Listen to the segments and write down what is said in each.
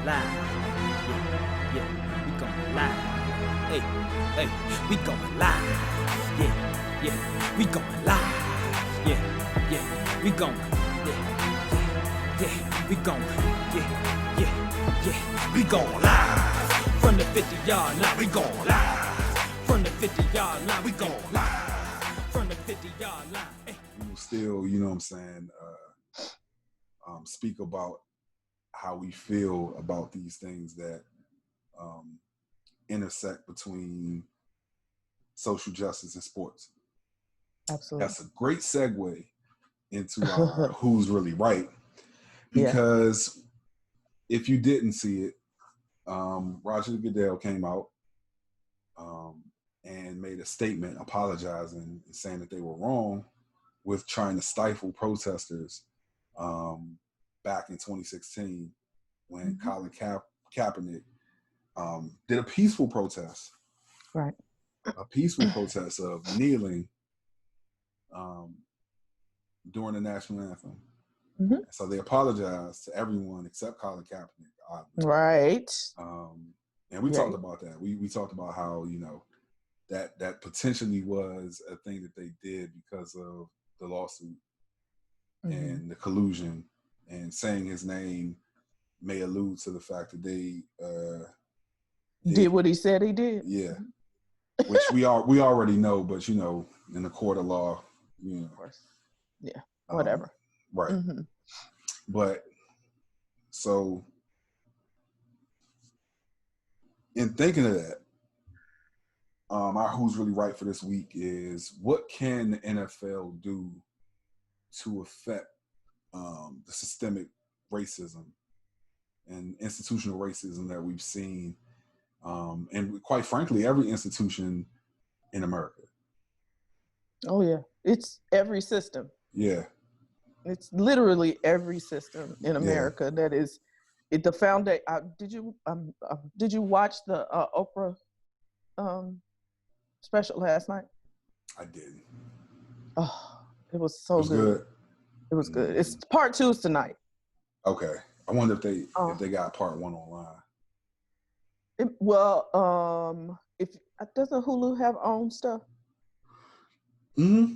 live. Yeah, we going live. Hey, we going live. Yeah, we going live. Yeah, we going. Yeah, we going. Yeah, we going live. From the 50-yard line, we going live. From the 50-yard line, we going live. From the 50-yard line. Hey. We will still, you know what I'm saying, speak about how we feel about these things that intersect between social justice and sports. Absolutely. That's a great segue into our Who's Really Right, because if you didn't see it, Roger Goodell came out and made a statement apologizing and saying that they were wrong with trying to stifle protesters back in 2016 when Colin Kaepernick did a peaceful protest. Right. A peaceful protest of kneeling during the national anthem. Mm-hmm. So they apologized to everyone except Colin Kaepernick. Obviously. Right. And we talked about that. We talked about how, you know, that potentially was a thing that they did because of the lawsuit and the collusion, and saying his name may allude to the fact that they did what he said he did. Yeah. Which we already know, but you know, in the court of law, you know. Of course. Yeah. Whatever. Right. Mm-hmm. But so in thinking of that, our Who's Really Right for this week is, what can the NFL do to affect the systemic racism and institutional racism that we've seen, and quite frankly, every institution in America. Oh yeah, it's every system. Yeah, it's literally every system in America that is. The foundation. Did you watch the Oprah special last night? I did. Oh, it was so good. It was good. It's part 2 is tonight. Okay. I wonder if they got part 1 online. If doesn't Hulu have own stuff? Mm-hmm.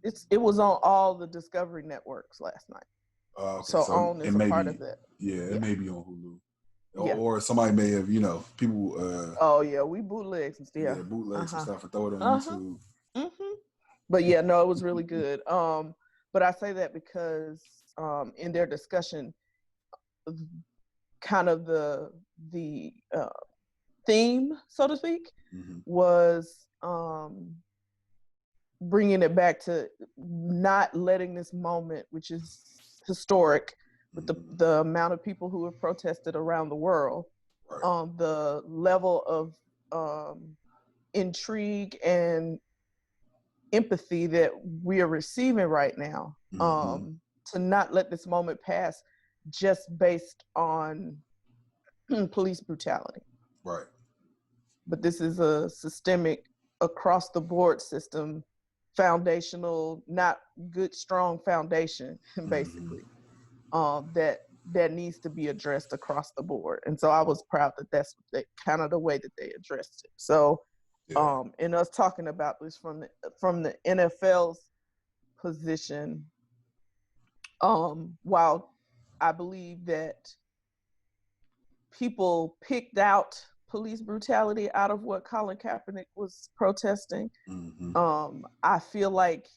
It was on all the Discovery networks last night. Okay. So OWN is a part of that. Yeah, it may be on Hulu. Or somebody may have, you know, people. We bootlegs and stuff. Yeah, bootlegs and stuff and throw it on YouTube. Mm-hmm. But yeah, no, it was really good. But I say that because in their discussion, kind of the theme, so to speak, was bringing it back to not letting this moment, which is historic, with the amount of people who have protested around the world, the level of intrigue and empathy that we are receiving right now, to not let this moment pass just based on police brutality. Right. But this is a systemic, across the board system, foundational, not good, strong foundation, basically, that needs to be addressed across the board. And so I was proud that that's kind of the way that they addressed it. So, in us talking about this from the NFL's position, while I believe that people picked out police brutality out of what Colin Kaepernick was protesting, I feel like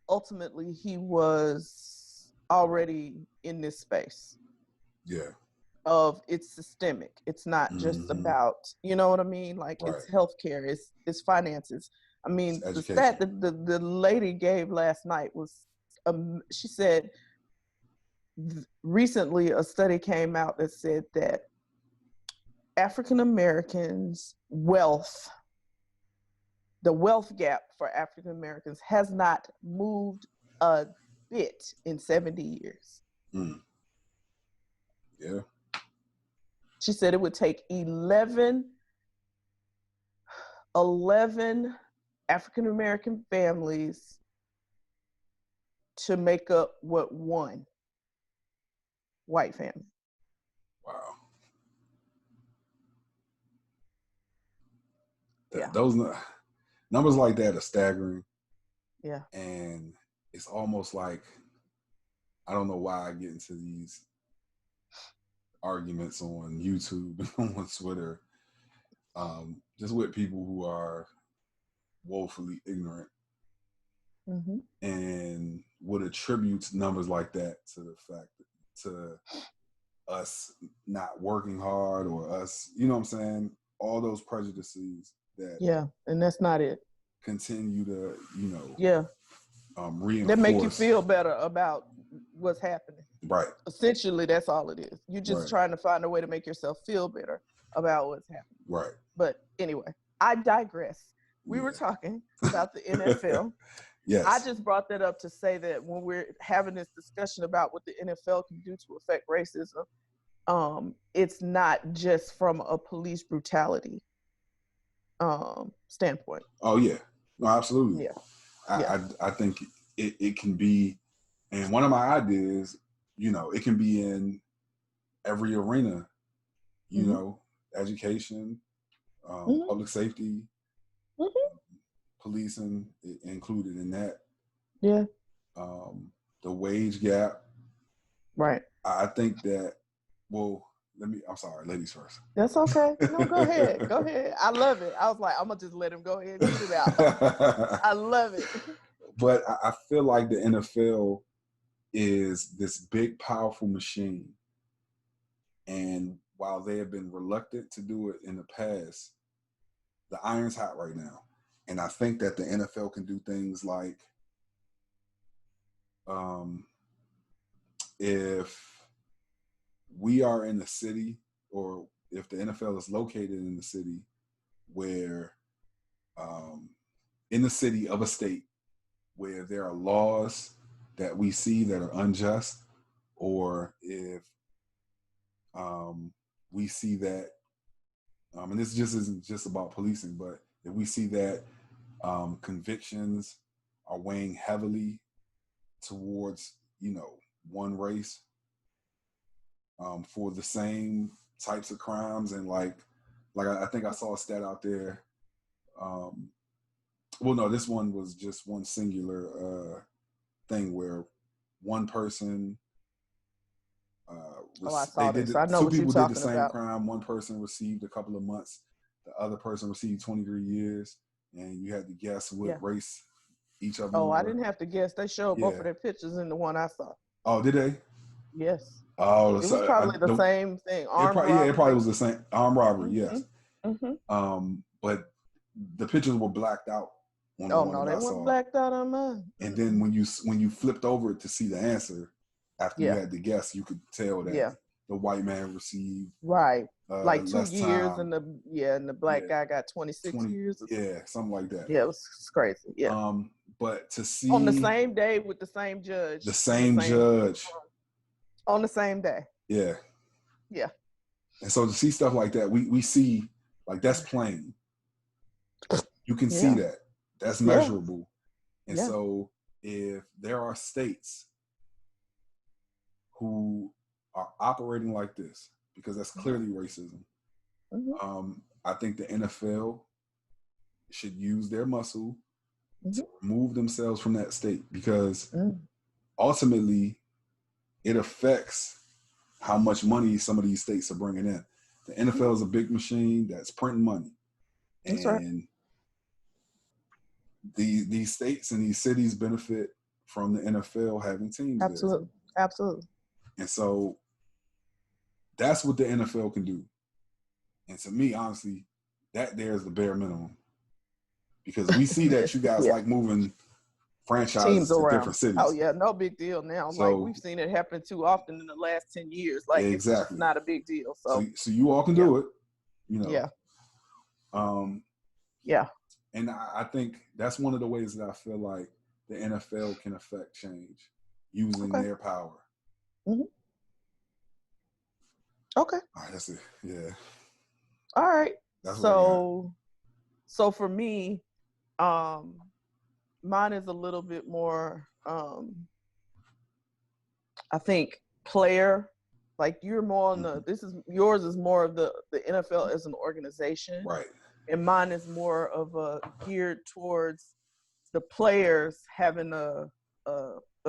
ultimately he was already in this space. Yeah. Of it's systemic. It's not just about, you know what I mean? Like it's healthcare, it's finances. I mean, the stat that the lady gave last night was, she said, recently a study came out that said that African Americans' wealth, the wealth gap for African Americans has not moved a bit in 70 years. Yeah. She said it would take 11 African American families to make up what one white family. Wow. Those numbers like that are staggering. Yeah. And it's almost like, I don't know why I get into these arguments on YouTube and on Twitter, just with people who are woefully ignorant and would attribute numbers like that to the fact to us not working hard or us, you know what I'm saying? All those prejudices that and that's not it. Continue to, reinforce. That make you feel better about what's happening. Right. Essentially, that's all it is. You're just trying to find a way to make yourself feel better about what's happening. Right. But anyway, I digress. We were talking about the NFL. Yes. I just brought that up to say that when we're having this discussion about what the NFL can do to affect racism, it's not just from a police brutality standpoint. Oh yeah, no, absolutely. Yeah. I think it can be, and one of my ideas, it can be in every arena, education, public safety, policing included in that. Yeah. The wage gap. Right. I think that, I'm sorry, ladies first. That's okay. No, go ahead. Go ahead. I love it. I was like, I'm going to just let him go ahead and get it out. I love it. But I feel like the NFL is this big, powerful machine. And while they have been reluctant to do it in the past, the iron's hot right now. And I think that the NFL can do things like, if we are in a city, or if the NFL is located in the city where, in the city of a state where there are laws that we see that are unjust, or if we see that, and this just isn't just about policing, but if we see that convictions are weighing heavily towards, one race, for the same types of crimes, and like I think I saw a stat out there. This one was just one singular thing where one person I saw this. I know two what you're people talking did the same about. crime. One person received a couple of months. The other person received 23 years, and you had to guess what race each of them were. I didn't have to guess. They showed both of their pictures in the one I saw. Oh, did they? Yes. Oh, it was probably the same thing. It probably was the same armed robbery. Yes. Mm-hmm. But the pictures were blacked out. They weren't blacked out on mine. And then when you flipped over to see the answer after you had to guess, you could tell that the white man received like 2 years, time. and the black guy got 26 years. Something like that. Yeah, it was crazy. Yeah. But to see on the same day with the same judge. The same judge. On the same day. Yeah. Yeah. And so to see stuff like that, we see, like, that's plain. You can see that. That's measurable. And so if there are states who are operating like this, because that's clearly racism, I think the NFL should use their muscle to remove themselves from that state, because ultimately it affects how much money some of these states are bringing in. The NFL is a big machine that's printing money. That's and these states and these cities benefit from the NFL having teams. Absolutely. There. Absolutely. And so that's what the NFL can do. And to me, honestly, that there is the bare minimum. Because we see that you guys like moving franchises teams to around different cities. Oh yeah, no big deal now. So, like we've seen it happen too often in the last 10 years. Like exactly. It's just not a big deal. So you all can do it, Yeah. And I think that's one of the ways that I feel like the NFL can affect change, using their power. Mm-hmm. Okay. All right, that's it. Yeah. All right. That's so for me, mine is a little bit more, I think, player. Like you're more on yours is more of the NFL as an organization. Right. and mine is more of a geared towards the players having the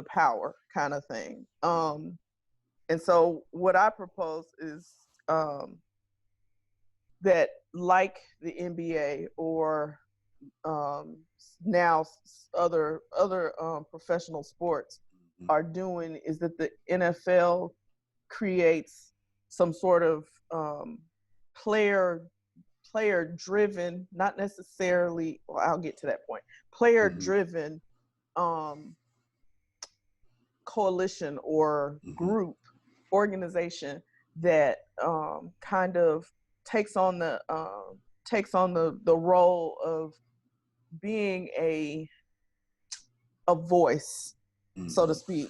power kind of thing. And so what I propose is that, like the NBA or now other professional sports are doing, is that the NFL creates some sort of player driven, not necessarily, well, I'll get to that point, player driven coalition or group organization that kind of takes on the role of being a voice, so to speak,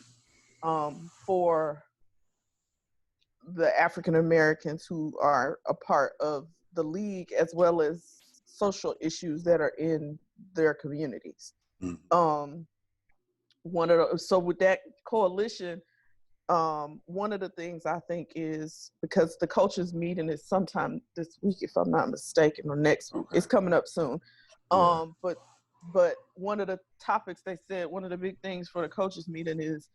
for the African Americans who are a part of the league, as well as social issues that are in their communities. So with that coalition, one of the things I think is, because the coaches meeting is sometime this week, if I'm not mistaken, or next week. It's coming up soon. But one of the topics they said, one of the big things for the coaches meeting is,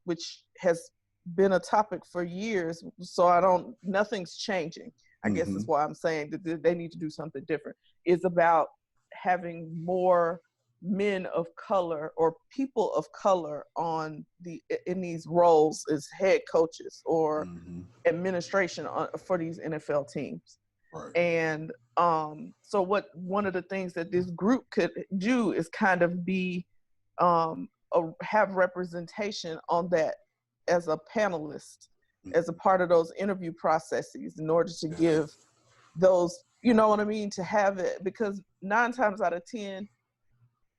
which has been a topic for years, so nothing's changing. I guess that's why I'm saying that they need to do something different. Is about having more men of color or people of color in these roles as head coaches or administration for these NFL teams. Right. And so one of the things that this group could do is kind of be have representation on that as a panelist, as a part of those interview processes, in order to give those, you know what I mean, to have it, because 9 times out of 10,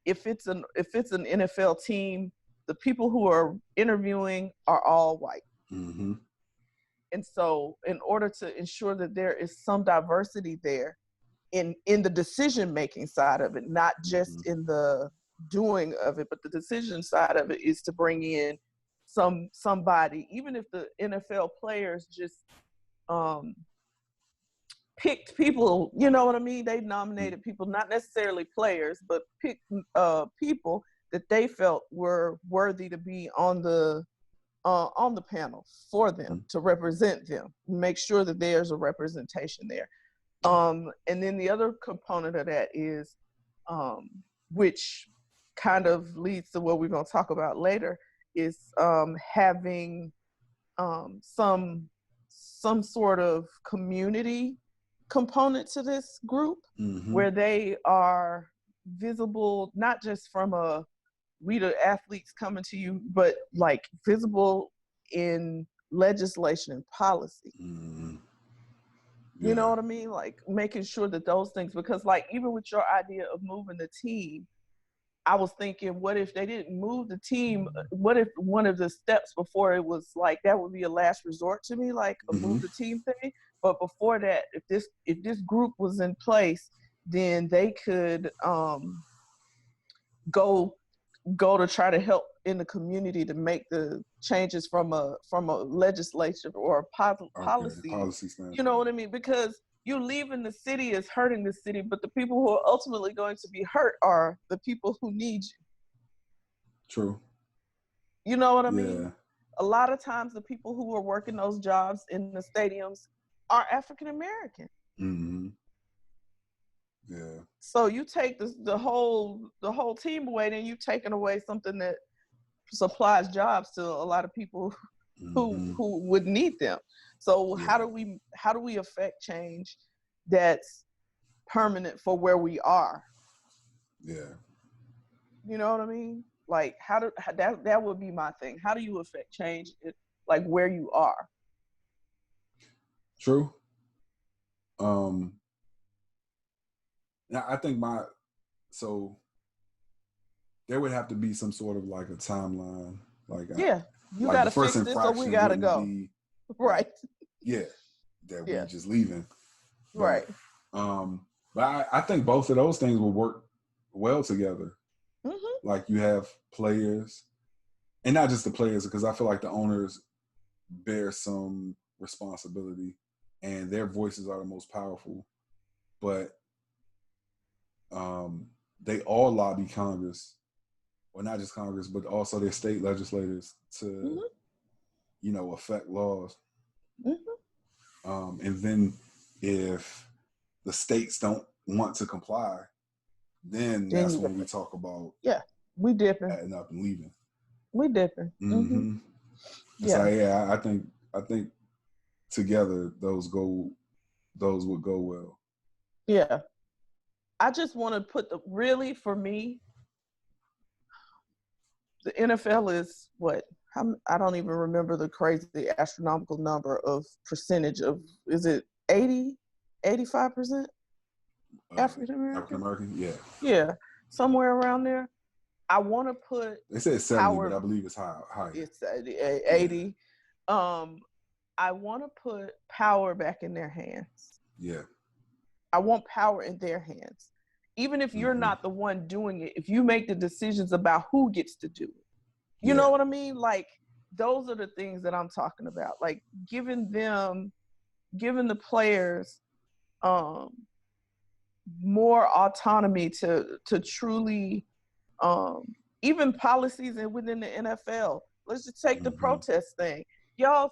if it's an NFL team, the people who are interviewing are all white. And so in order to ensure that there is some diversity there in the decision-making side of it, not just in the doing of it, but the decision side of it, is to bring in somebody, even if the NFL players just picked people, you know what I mean? They nominated people, not necessarily players, but picked people that they felt were worthy to be on the panel for them, to represent them, make sure that there's a representation there. And then the other component of that is, which kind of leads to what we're going to talk about later, is having some sort of community component to this group, where they are visible, not just from we the athletes coming to you, but like visible in legislation and policy. You know what I mean? Like making sure that those things, because like even with your idea of moving the team, I was thinking, what if they didn't move the team? What if one of the steps before it was like, that would be a last resort to me, like a move the team thing. But before that, if this group was in place, then they could go to try to help in the community to make the changes from a legislature or a policy. You know what I mean? Because you leaving the city is hurting the city, but the people who are ultimately going to be hurt are the people who need you. True. You know what I mean? A lot of times the people who are working those jobs in the stadiums are African American. So you take the whole team away, then you've taken away something that supplies jobs to a lot of people who would need them. So how do we affect change that's permanent for where we are? You know what I mean? Like that would be my thing. How do you affect change like where you are? True. Now I think so there would have to be some sort of like a timeline. Like you gotta fix this, or we gotta go. Right. That we just leaving. Right. But I think both of those things will work well together. Like you have players, and not just the players, because I feel like the owners bear some responsibility, and their voices are the most powerful. but they all lobby Congress, or not just Congress, but also their state legislators to, affect laws. And then if the states don't want to comply, then that's when we talk about we dipping, adding up and leaving. We dipping. So I think together those would go well. Yeah. I just want to put for me, the NFL is what? I don't even remember the crazy astronomical number of percentage of, is it 80, 85% African American? Yeah. Yeah, somewhere around there. I want to put. They said 70, but I believe it's higher. It's 80. Yeah. I want to put power back in their hands. Yeah. I want power in their hands. Even if you're not the one doing it, if you make the decisions about who gets to do it. You know what I mean? Like, those are the things that I'm talking about. Like, giving the players more autonomy to truly, even policies within the NFL. Let's just take the protest thing. Y'all,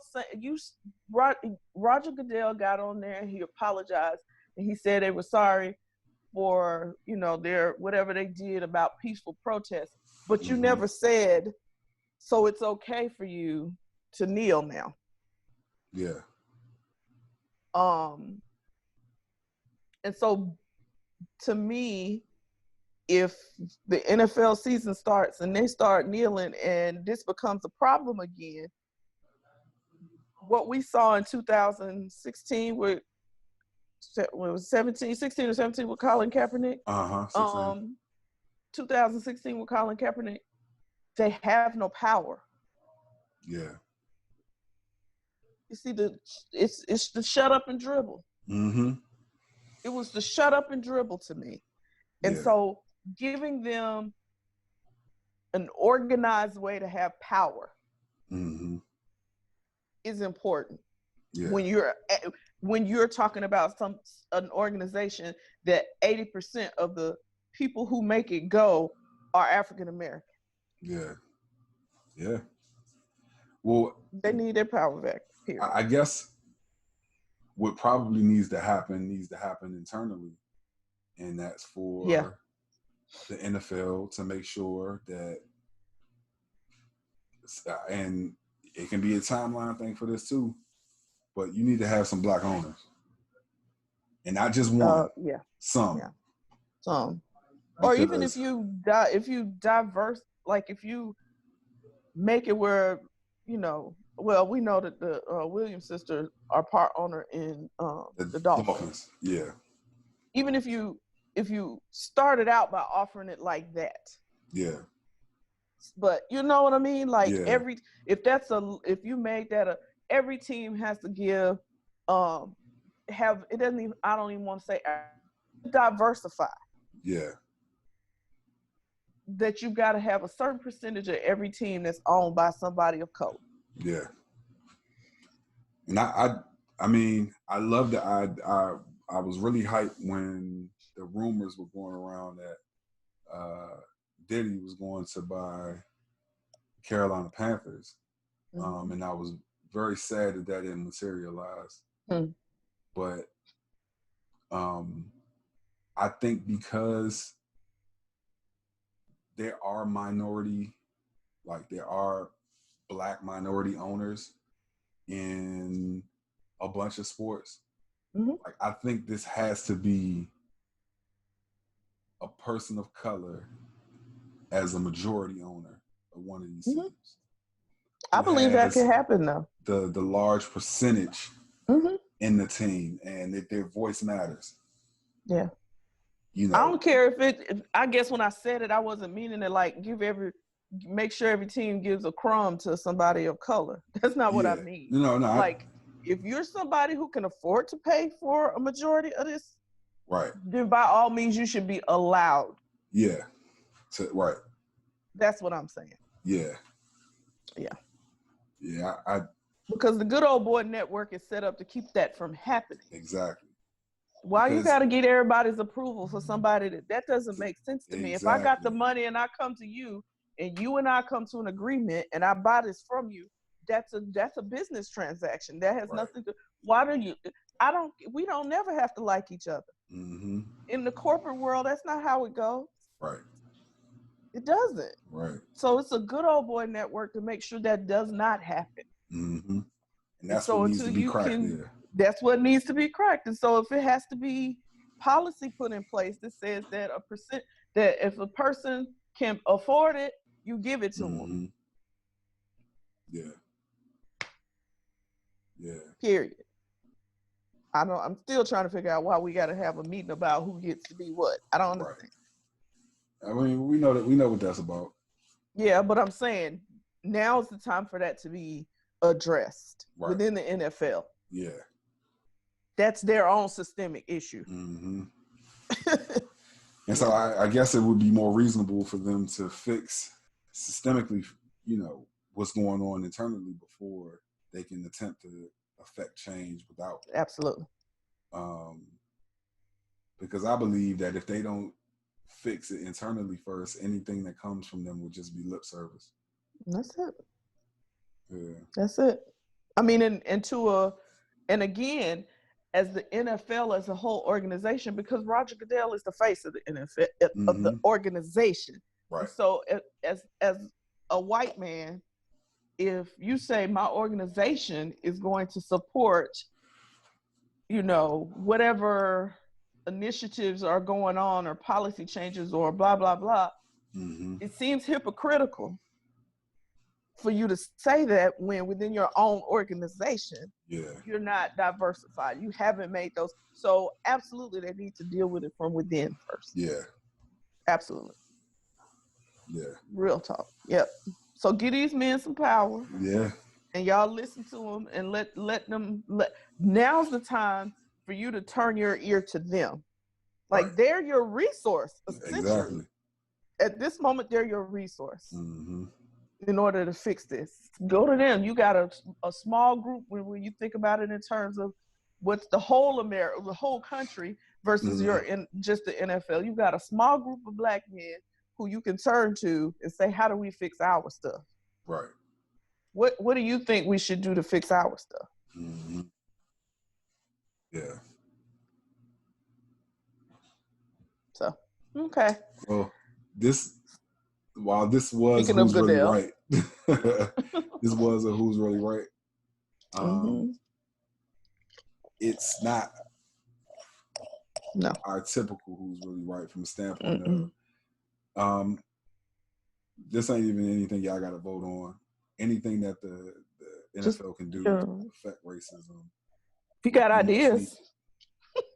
Roger Goodell got on there and he apologized and he said they were sorry for, their whatever they did about peaceful protests. But you never said, so it's okay for you to kneel now. Yeah. And so, to me, if the NFL season starts and they start kneeling and this becomes a problem again, what we saw in 2016 with, when it was 16 or 17 with Colin Kaepernick. 2016 with Colin Kaepernick, they have no power. Yeah. You see, it's the shut up and dribble. It was the shut up and dribble to me. And so giving them an organized way to have power is important. Yeah. When you're talking about an organization that 80% of the people who make it go are African American. Yeah. Yeah. Well, they need their power back. Period. I guess what probably needs to happen internally, and that's for the NFL to make sure that, and it can be a timeline thing for this too, but you need to have some Black owners, and not just one. Some. Or even if you diverse, like if you make it where, well, we know that the Williams sisters are part owner in the Dolphins. Yeah. Even if you started out by offering it like that. Yeah. But you know what I mean? Like if you make that every team has to give I don't even want to say diversify. Yeah. That you've got to have a certain percentage of every team that's owned by somebody of color. Yeah. And I mean, I love that. I was really hyped when the rumors were going around that Diddy was going to buy Carolina Panthers. And I was very sad that didn't materialize. But I think because there are Black minority owners in a bunch of sports. Like, I think this has to be a person of color as a majority owner of one of these teams. I believe that can happen though. The large percentage in the team, and that their voice matters. Yeah. I don't care if I guess when I said it, I wasn't meaning to like make sure every team gives a crumb to somebody of color. That's not what I mean. No. Like, if you're somebody who can afford to pay for a majority of this, right, then by all means you should be allowed. Yeah. Right. That's what I'm saying. Yeah. Yeah. Yeah. Because the Good Old Boy Network is set up to keep that from happening. Exactly. Why you Because- got to get everybody's approval for somebody that doesn't make sense to me. If I got the Exactly. money and I come to you and you and I come to an agreement and I buy this from you, that's a business transaction. That has Right. nothing to, we don't never have to like each other. Mm-hmm. In the corporate world, that's not how it goes. Right. It doesn't. Right. So it's a good old boy network to make sure that does not happen. Mm-hmm. And that's so what needs to until be you cracked can- there. That's what needs to be cracked. And so if it has to be policy put in place that says that that if a person can afford it, you give it to them. Mm-hmm. Yeah. Yeah. Period. I'm still trying to figure out why we got to have a meeting about who gets to be what. I don't understand. I mean, we know what that's about. Yeah, but I'm saying now is the time for that to be addressed within the NFL. Yeah. That's their own systemic issue. Mm-hmm. And so I guess it would be more reasonable for them to fix systemically, what's going on internally before they can attempt to affect change without. Absolutely. Because I believe that if they don't fix it internally first, anything that comes from them will just be lip service. That's it. Yeah. That's it. I mean, and again, as the NFL as a whole organization, because Roger Goodell is the face of the NFL, of the organization. Right. So as a white man, if you say my organization is going to support, whatever initiatives are going on or policy changes or blah, blah, blah, it seems hypocritical for you to say that when within your own organization, you're not diversified. You haven't made those. So absolutely, they need to deal with it from within first. Yeah. Absolutely. Yeah. Real talk. Yep. So give these men some power. Yeah. And y'all listen to them and let them. Now's the time for you to turn your ear to them. Like they're your resource, essentially. Exactly. At this moment, they're your resource. Mm-hmm. In order to fix this, go to them. You got a small group when you think about it in terms of what's the whole America, the whole country versus just the NFL. You got a small group of black men who you can turn to and say, how do we fix our stuff? Right. What do you think we should do to fix our stuff? Mm-hmm. Yeah. So, okay. Well, while this was Speaking of Who's Really Goodell. Right, this was a Who's Really Right. It's not our typical Who's Really Right from the standpoint of this ain't even anything y'all got to vote on. Anything that the NFL can do to affect racism. If you got ideas.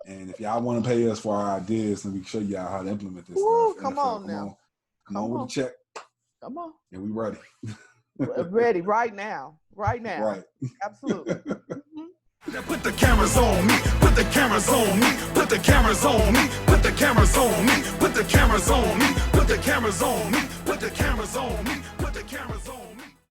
And if y'all want to pay us for our ideas, then we can show y'all how to implement this stuff. Come on now. Come on with a check. Come on. And we ready. Ready right now. Right now. Right. Absolutely. Put the cameras on me, put the cameras on me, put the cameras on me, put the cameras on me, put the cameras on me, put the cameras on me, put the cameras on me.